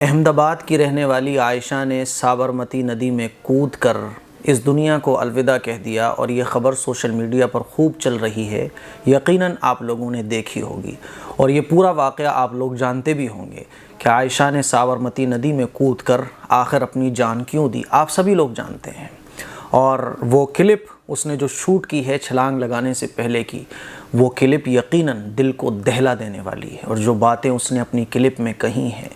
احمد آباد کی رہنے والی عائشہ نے سابرمتی ندی میں کود کر اس دنیا کو الوداع کہہ دیا، اور یہ خبر سوشل میڈیا پر خوب چل رہی ہے۔ یقیناً آپ لوگوں نے دیکھی ہوگی اور یہ پورا واقعہ آپ لوگ جانتے بھی ہوں گے کہ عائشہ نے سابرمتی ندی میں کود کر آخر اپنی جان کیوں دی۔ آپ سبھی لوگ جانتے ہیں، اور وہ کلپ اس نے جو شوٹ کی ہے چھلانگ لگانے سے پہلے کی، وہ کلپ یقیناً دل کو دہلا دینے والی ہے، اور جو باتیں اس نے اپنی کلپ میں کہی ہیں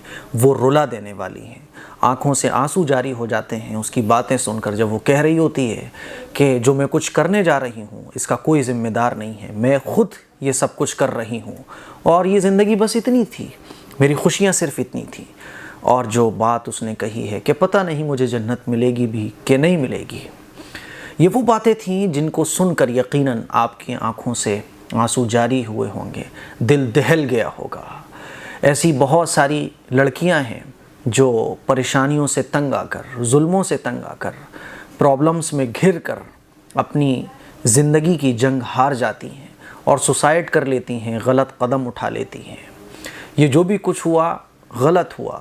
وہ رلا دینے والی ہیں۔ آنکھوں سے آنسو جاری ہو جاتے ہیں اس کی باتیں سن کر، جب وہ کہہ رہی ہوتی ہے کہ جو میں کچھ کرنے جا رہی ہوں اس کا کوئی ذمہ دار نہیں ہے، میں خود یہ سب کچھ کر رہی ہوں، اور یہ زندگی بس اتنی تھی، میری خوشیاں صرف اتنی تھیں۔ اور جو بات اس نے کہی ہے کہ پتہ نہیں مجھے جنت ملے گی بھی کہ نہیں ملے گی، یہ وہ باتیں تھیں جن کو سن کر یقیناً آپ کی آنکھوں سے آنسو جاری ہوئے ہوں گے، دل دہل گیا ہوگا۔ ایسی بہت ساری لڑکیاں ہیں جو پریشانیوں سے تنگ آ کر، ظلموں سے تنگ آ کر، پرابلمز میں گھر کر اپنی زندگی کی جنگ ہار جاتی ہیں اور سوسائڈ کر لیتی ہیں، غلط قدم اٹھا لیتی ہیں۔ یہ جو بھی کچھ ہوا غلط ہوا۔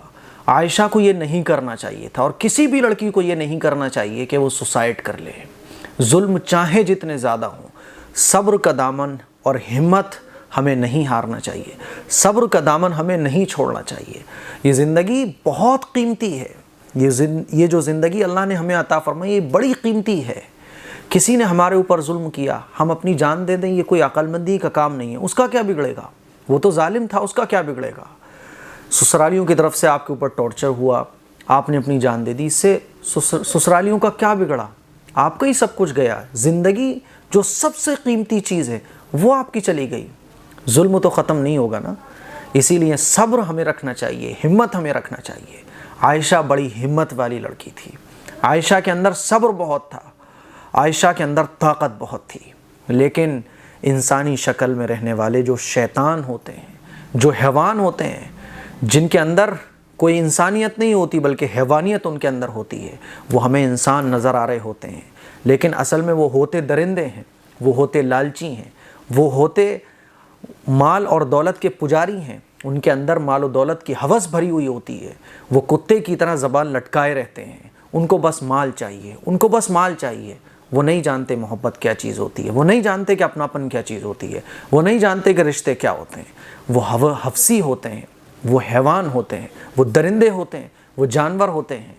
عائشہ کو یہ نہیں کرنا چاہیے تھا، اور کسی بھی لڑکی کو یہ نہیں کرنا چاہیے کہ وہ سوسائڈ کر لے۔ ظلم چاہے جتنے زیادہ ہوں، صبر کا دامن اور ہمت ہمیں نہیں ہارنا چاہیے، صبر کا دامن ہمیں نہیں چھوڑنا چاہیے۔ یہ زندگی بہت قیمتی ہے، یہ جو زندگی اللہ نے ہمیں عطا فرمائی یہ بڑی قیمتی ہے۔ کسی نے ہمارے اوپر ظلم کیا، ہم اپنی جان دے دیں، یہ کوئی عقل مندی کا کام نہیں ہے۔ اس کا کیا بگڑے گا؟ وہ تو ظالم تھا، اس کا کیا بگڑے گا؟ سسرالیوں کی طرف سے آپ کے اوپر ٹارچر ہوا، آپ نے اپنی جان دے دی، اس سے سسرالیوں کا کیا بگڑا؟ آپ کا ہی سب کچھ گیا۔ زندگی جو سب سے قیمتی چیز ہے وہ آپ کی چلی گئی۔ ظلم تو ختم نہیں ہوگا نا، اسی لیے صبر ہمیں رکھنا چاہیے، ہمت ہمیں رکھنا چاہیے۔ عائشہ بڑی ہمت والی لڑکی تھی، عائشہ کے اندر صبر بہت تھا، عائشہ کے اندر طاقت بہت تھی، لیکن انسانی شکل میں رہنے والے جو شیطان ہوتے ہیں، جو حیوان ہوتے ہیں، جن کے اندر کوئی انسانیت نہیں ہوتی بلکہ حیوانیت ان کے اندر ہوتی ہے، وہ ہمیں انسان نظر آ رہے ہوتے ہیں، لیکن اصل میں وہ ہوتے درندے ہیں، وہ ہوتے لالچی ہیں، وہ ہوتے مال اور دولت کے پجاری ہیں۔ ان کے اندر مال و دولت کی ہوس بھری ہوئی ہوتی ہے، وہ کتے کی طرح زبان لٹکائے رہتے ہیں، ان کو بس مال چاہیے، ان کو بس مال چاہیے۔ وہ نہیں جانتے محبت کیا چیز ہوتی ہے، وہ نہیں جانتے کہ اپناپن کیا چیز ہوتی ہے، وہ نہیں جانتے کہ رشتے کیا ہوتے ہیں۔ وہ حفصی ہوتے ہیں، وہ حیوان ہوتے ہیں، وہ درندے ہوتے ہیں، وہ جانور ہوتے ہیں۔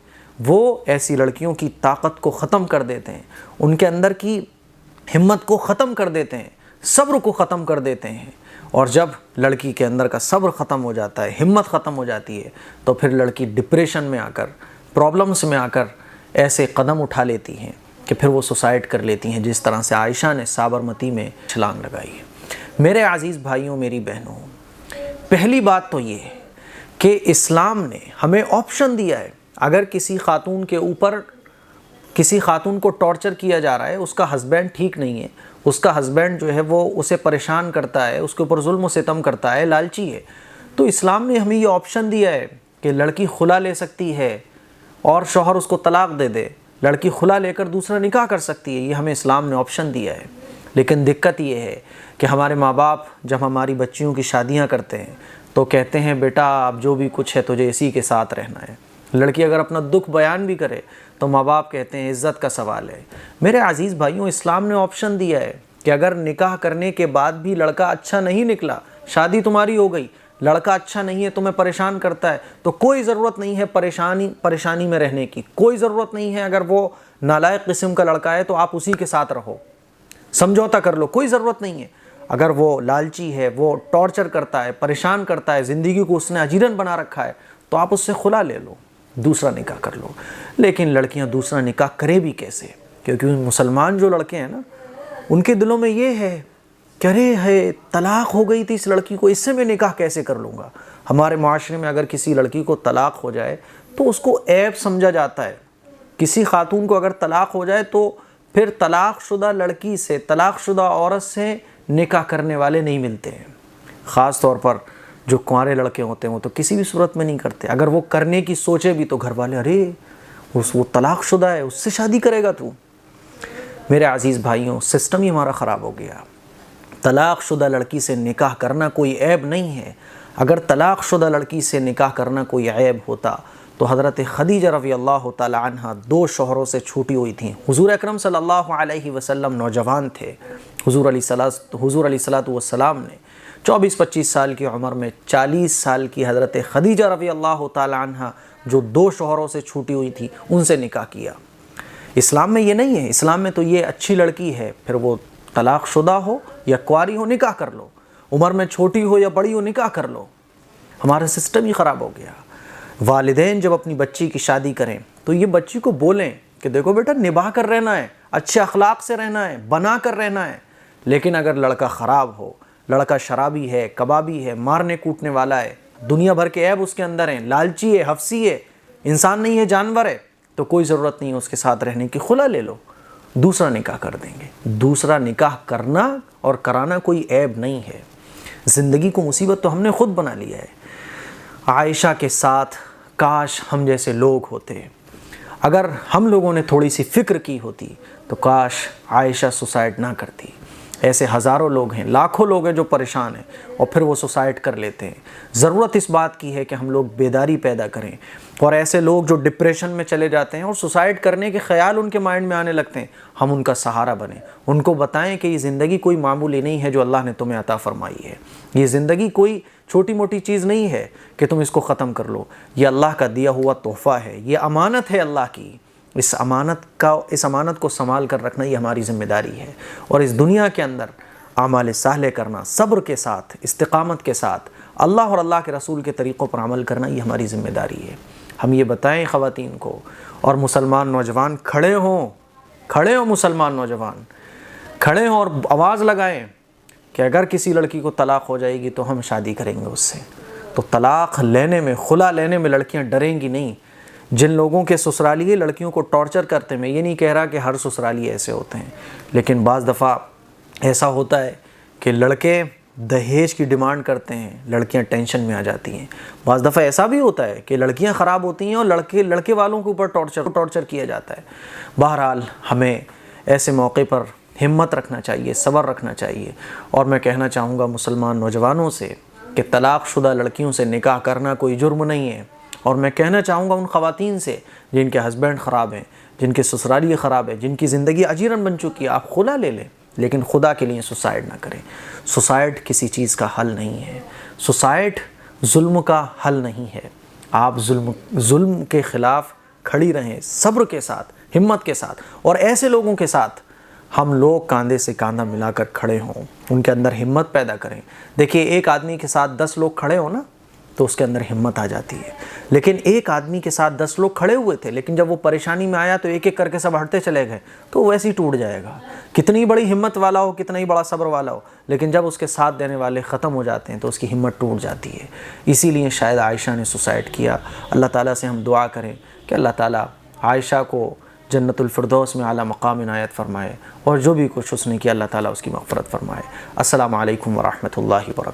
وہ ایسی لڑکیوں کی طاقت کو ختم کر دیتے ہیں، ان کے اندر کی ہمت کو ختم کر دیتے ہیں، صبر کو ختم کر دیتے ہیں۔ اور جب لڑکی کے اندر کا صبر ختم ہو جاتا ہے، ہمت ختم ہو جاتی ہے، تو پھر لڑکی ڈپریشن میں آ کر، پرابلمس میں آ کر ایسے قدم اٹھا لیتی ہیں کہ پھر وہ سوسائڈ کر لیتی ہیں، جس طرح سے عائشہ نے سابرمتی میں چھلانگ لگائی ہے۔ میرے عزیز بھائیوں، میری بہنوں، پہلی بات تو یہ ہے کہ اسلام نے ہمیں آپشن دیا ہے۔ اگر کسی خاتون کے اوپر، کسی خاتون کو ٹارچر کیا جا رہا ہے، اس کا ہسبینڈ ٹھیک نہیں ہے، اس کا ہسبینڈ جو ہے وہ اسے پریشان کرتا ہے، اس کے اوپر ظلم و ستم کرتا ہے، لالچی ہے، تو اسلام نے ہمیں یہ آپشن دیا ہے کہ لڑکی خلا لے سکتی ہے اور شوہر اس کو طلاق دے دے، لڑکی خلا لے کر دوسرا نکاح کر سکتی ہے، یہ ہمیں اسلام نے آپشن دیا ہے۔ لیکن دقت یہ ہے کہ ہمارے ماں باپ جب ہماری بچیوں کی شادیاں کرتے ہیں تو کہتے ہیں بیٹا اب جو بھی کچھ ہے تجھے اسی کے ساتھ رہنا ہے۔ لڑکی اگر اپنا دکھ بیان بھی کرے تو ماں باپ کہتے ہیں عزت کا سوال ہے۔ میرے عزیز بھائیوں، اسلام نے آپشن دیا ہے کہ اگر نکاح کرنے کے بعد بھی لڑکا اچھا نہیں نکلا، شادی تمہاری ہو گئی، لڑکا اچھا نہیں ہے، تمہیں پریشان کرتا ہے، تو کوئی ضرورت نہیں ہے پریشانی میں رہنے کی، کوئی ضرورت نہیں ہے۔ اگر وہ نالائق قسم کا لڑکا ہے تو آپ اسی کے ساتھ رہو، سمجھوتا کر لو، کوئی ضرورت نہیں ہے۔ اگر وہ لالچی ہے، وہ ٹارچر کرتا ہے، پریشان کرتا ہے، زندگی کو اس نے اجیرن بنا رکھا ہے، تو آپ اس سے خلا لے لو، دوسرا نکاح کر لو۔ لیکن لڑکیاں دوسرا نکاح کریں بھی کیسے؟ کیونکہ مسلمان جو لڑکے ہیں نا، ان کے دلوں میں یہ ہے کہ ارے ہے طلاق ہو گئی تھی اس لڑکی کو، اس سے میں نکاح کیسے کر لوں گا۔ ہمارے معاشرے میں اگر کسی لڑکی کو طلاق ہو جائے تو اس کو عیب سمجھا جاتا ہے۔ کسی خاتون کو اگر طلاق ہو جائے تو پھر طلاق شدہ لڑکی سے، طلاق شدہ عورت سے نکاح کرنے والے نہیں ملتے ہیں۔ خاص طور پر جو کنوارے لڑکے ہوتے ہیں وہ تو کسی بھی صورت میں نہیں کرتے۔ اگر وہ کرنے کی سوچے بھی تو گھر والے ارے وہ طلاق شدہ ہے، اس سے شادی کرے گا تو۔ میرے عزیز بھائیوں، سسٹم ہی ہمارا خراب ہو گیا۔ طلاق شدہ لڑکی سے نکاح کرنا کوئی عیب نہیں ہے۔ اگر طلاق شدہ لڑکی سے نکاح کرنا کوئی عیب ہوتا تو حضرت خدیجہ رضی اللہ تعالی عنہ 2 شوہروں سے چھوٹی ہوئی تھیں۔ حضور اکرم صلی اللہ علیہ وسلم نوجوان تھے۔ حضور علیہ السلام نے 24-25 سال کی عمر میں 40 سال کی حضرت خدیجہ رضی اللہ تعالی عنہ جو 2 شوہروں سے چھوٹی ہوئی تھی ان سے نکاح کیا۔ اسلام میں یہ نہیں ہے، اسلام میں تو یہ اچھی لڑکی ہے، پھر وہ طلاق شدہ ہو یا کنواری ہو نکاح کر لو، عمر میں چھوٹی ہو یا بڑی ہو نکاح کر لو۔ ہمارا سسٹم ہی خراب ہو گیا۔ والدین جب اپنی بچی کی شادی کریں تو یہ بچی کو بولیں کہ دیکھو بیٹا نبھا کر رہنا ہے، اچھے اخلاق سے رہنا ہے، بنا کر رہنا ہے۔ لیکن اگر لڑکا خراب ہو، لڑکا شرابی ہے، کبابی ہے، مارنے کوٹنے والا ہے، دنیا بھر کے عیب اس کے اندر ہیں، لالچی ہے، حفصی ہے، انسان نہیں ہے جانور ہے، تو کوئی ضرورت نہیں ہے اس کے ساتھ رہنے کی، خلا لے لو، دوسرا نکاح کر دیں گے۔ دوسرا نکاح کرنا اور کرانا کوئی عیب نہیں ہے۔ زندگی کو مصیبت تو ہم نے خود بنا لیا ہے۔ عائشہ کے ساتھ کاش ہم جیسے لوگ ہوتے، اگر ہم لوگوں نے تھوڑی سی فکر کی ہوتی تو کاش عائشہ سوسائڈ نہ کرتی۔ ایسے ہزاروں لوگ ہیں، لاکھوں لوگ ہیں جو پریشان ہیں اور پھر وہ سوسائڈ کر لیتے ہیں۔ ضرورت اس بات کی ہے کہ ہم لوگ بیداری پیدا کریں، اور ایسے لوگ جو ڈپریشن میں چلے جاتے ہیں اور سوسائڈ کرنے کے خیال ان کے مائنڈ میں آنے لگتے ہیں، ہم ان کا سہارا بنیں، ان کو بتائیں کہ یہ زندگی کوئی معمولی نہیں ہے جو اللہ نے تمہیں عطا فرمائی ہے۔ یہ زندگی کوئی چھوٹی موٹی چیز نہیں ہے کہ تم اس کو ختم کر لو، یہ اللہ کا دیا ہوا تحفہ ہے، یہ امانت ہے اللہ کی۔ اس امانت کو سنبھال کر رکھنا یہ ہماری ذمہ داری ہے، اور اس دنیا کے اندر اعمال صالح کرنا، صبر کے ساتھ، استقامت کے ساتھ، اللہ اور اللہ کے رسول کے طریقوں پر عمل کرنا یہ ہماری ذمہ داری ہے۔ ہم یہ بتائیں خواتین کو، اور مسلمان نوجوان کھڑے ہوں مسلمان نوجوان کھڑے ہوں اور آواز لگائیں کہ اگر کسی لڑکی کو طلاق ہو جائے گی تو ہم شادی کریں گے اس سے۔ تو طلاق لینے میں، خلا لینے میں لڑکیاں ڈریں گی نہیں۔ جن لوگوں کے سسرالیے لڑکیوں کو ٹارچر کرتے ہیں، میں یہ نہیں کہہ رہا کہ ہر سسرالی ایسے ہوتے ہیں، لیکن بعض دفعہ ایسا ہوتا ہے کہ لڑکے دہیج کی ڈیمانڈ کرتے ہیں، لڑکیاں ٹینشن میں آ جاتی ہیں۔ بعض دفعہ ایسا بھی ہوتا ہے کہ لڑکیاں خراب ہوتی ہیں اور لڑکے والوں کے اوپر ٹارچر کیا جاتا ہے۔ بہرحال ہمیں ایسے موقع پر ہمت رکھنا چاہیے، صبر رکھنا چاہیے، اور میں کہنا چاہوں گا مسلمان نوجوانوں سے کہ طلاق شدہ لڑکیوں سے نکاح کرنا کوئی جرم نہیں ہے، اور میں کہنا چاہوں گا ان خواتین سے جن کے ہسبینڈ خراب ہیں، جن کے سسرالی خراب ہے، جن کی زندگی اجیرن بن چکی ہے، آپ خلا لے لیں، لیکن خدا کے لیے سوسائڈ نہ کریں۔ سوسائڈ کسی چیز کا حل نہیں ہے، سوسائڈ ظلم کا حل نہیں ہے۔ آپ ظلم کے خلاف کھڑی رہیں، صبر کے ساتھ، ہمت کے ساتھ، اور ایسے لوگوں کے ساتھ ہم لوگ کاندھے سے کاندھا ملا کر کھڑے ہوں، ان کے اندر ہمت پیدا کریں۔ دیکھیے ایک آدمی کے ساتھ 10 لوگ کھڑے ہوں نا تو اس کے اندر ہمت آ جاتی ہے، لیکن ایک آدمی کے ساتھ 10 لوگ کھڑے ہوئے تھے، لیکن جب وہ پریشانی میں آیا تو ایک ایک کر کے سب ہٹتے چلے گئے، تو ویسے ہی ٹوٹ جائے گا۔ کتنی بڑی ہمت والا ہو، کتنا ہی بڑا صبر والا ہو، لیکن جب اس کے ساتھ دینے والے ختم ہو جاتے ہیں تو اس کی ہمت ٹوٹ جاتی ہے۔ اسی لیے شاید عائشہ نے سوسائڈ کیا۔ اللہ تعالیٰ سے ہم دعا کریں کہ اللہ تعالیٰ عائشہ کو جنت الفردوس میں اعلیٰ مقام عنایت فرمائے، اور جو بھی کچھ اس نے کیا اللہ تعالیٰ اس کی مغفرت فرمائے۔ السلام علیکم ورحمۃ اللہ وبرکاتہ۔